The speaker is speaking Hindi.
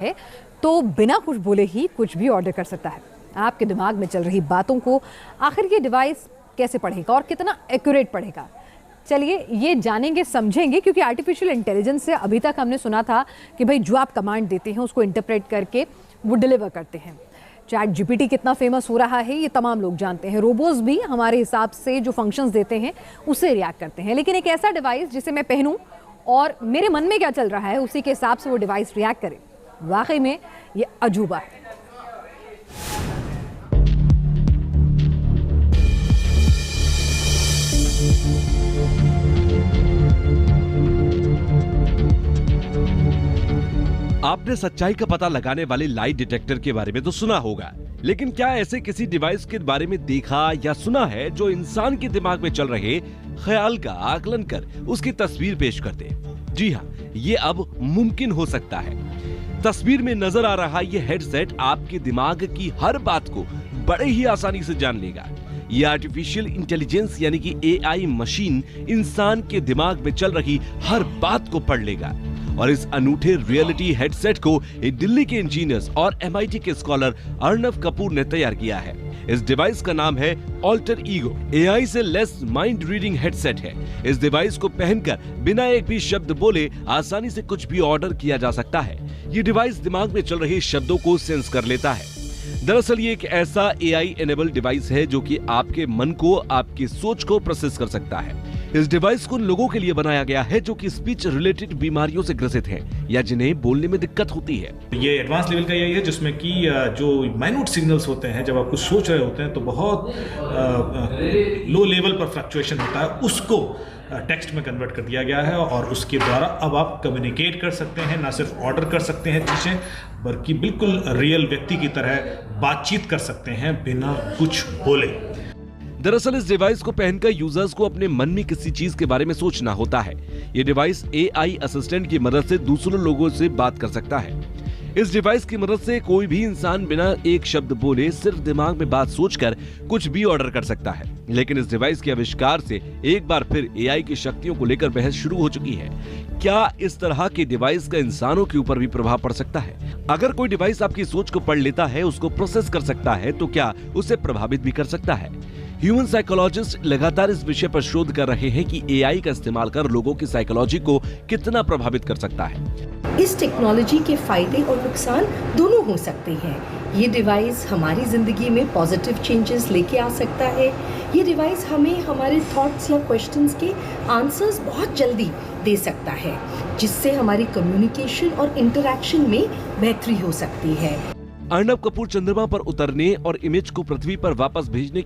है तो बिना कुछ बोले ही कुछ भी ऑर्डर कर सकता है। आपके दिमाग में चल रही बातों को आखिर ये डिवाइस कैसे पढ़ेगा और कितना एक्यूरेट पढ़ेगा, चलिए ये जानेंगे समझेंगे। क्योंकि आर्टिफिशियल इंटेलिजेंस से अभी तक हमने सुना था कि भाई जो आप कमांड देते हैं उसको इंटरप्रेट करके वो डिलीवर करते हैं। चैट जीपीटी कितना फेमस हो रहा है ये तमाम लोग जानते हैं। रोबोट्स भी हमारे हिसाब से जो फंक्शंस देते हैं उसे रिएक्ट करते हैं। लेकिन एक ऐसा डिवाइस जिसे मैं पहनूं और मेरे मन में क्या चल रहा है उसी के हिसाब से वो डिवाइस रिएक्ट करे, वाकई में ये अजूबा है। आपने सच्चाई का पता लगाने वाले लाई डिटेक्टर के बारे में तो सुना होगा, लेकिन क्या ऐसे किसी डिवाइस के बारे में देखा या सुना है जो इंसान के दिमाग में चल रहे ख्याल का आकलन कर उसकी तस्वीर पेश कर दे? जी हाँ, ये अब मुमकिन हो सकता है। तस्वीर में नजर आ रहा ये हेडसेट आपके दिमाग की हर बात को बड़े ही आसानी से जान लेगा। ये आर्टिफिशियल इंटेलिजेंस यानी कि एआई मशीन इंसान के दिमाग में चल रही हर बात को पढ़ लेगा। और इस अनूठे रियलिटी हेडसेट को दिल्ली के इंजीनियर्स और एमआईटी के स्कॉलर अर्नव कपूर ने तैयार किया है। इस डिवाइस का नाम है ऑल्टर ईगो। एआई से लेस माइंड रीडिंग हेडसेट है। इस डिवाइस को पहनकर बिना एक भी शब्द बोले आसानी से कुछ भी ऑर्डर किया जा सकता है। ये डिवाइस दिमाग में चल रहे शब्दों को सेंस कर लेता है। दरअसल ये एक ऐसा एआई एनेबल डिवाइस है जो कि आपके मन को, आपकी सोच को प्रोसेस कर सकता है। इस डिवाइस को उन लोगों के लिए बनाया गया है जो कि स्पीच रिलेटेड बीमारियों से ग्रसित हैं या जिन्हें बोलने में दिक्कत होती है। ये एडवांस लेवल का यही है जिसमें कि जो माइन्यूट सिग्नल्स होते हैं, जब आप कुछ सोच रहे होते हैं तो बहुत लो लेवल पर फ्लक्चुएशन होता है, उसको टेक्स्ट में कन्वर्ट कर दिया गया है और उसके द्वारा अब आप कम्युनिकेट कर सकते हैं। ना सिर्फ ऑर्डर कर सकते हैं चीजें, बल्कि बिल्कुल रियल व्यक्ति की तरह बातचीत कर सकते हैं बिना कुछ बोले। दरअसल इस डिवाइस को पहनकर यूजर्स को अपने मन में किसी चीज के बारे में सोचना होता है। ये डिवाइस एआई असिस्टेंट की मदद से दूसरों लोगों से बात कर सकता है। इस डिवाइस की मदद से कोई भी इंसान बिना एक शब्द बोले सिर्फ दिमाग में बात सोचकर कुछ भी ऑर्डर कर सकता है। लेकिन इस डिवाइस के आविष्कार से एक बार फिर एआई की शक्तियों को लेकर बहस शुरू हो चुकी है। क्या इस तरह के डिवाइस का इंसानों के ऊपर भी प्रभाव पड़ सकता है? अगर कोई डिवाइस आपकी सोच को पढ़ लेता है, उसको प्रोसेस कर सकता है, तो क्या उसे प्रभावित भी कर सकता है? ह्यूमन साइकोलॉजिस्ट लगातार इस विषय पर शोध कर रहे हैं कि एआई का इस्तेमाल कर लोगों की साइकोलॉजी को कितना प्रभावित कर सकता है। इस टेक्नोलॉजी के फायदे और नुकसान दोनों हो सकते हैं। ये डिवाइस हमारी जिंदगी में पॉजिटिव चेंजेस लेके आ सकता है। ये डिवाइस हमें हमारे थॉट्स या क्वेश्चंस के आंसर्स बहुत जल्दी दे सकता है, जिससे हमारी कम्युनिकेशन और इंटरैक्शन में बेहतरी हो सकती है। अर्नव कपूर चंद्रमा पर उतरने और इमेज को पृथ्वी पर वापस भेजने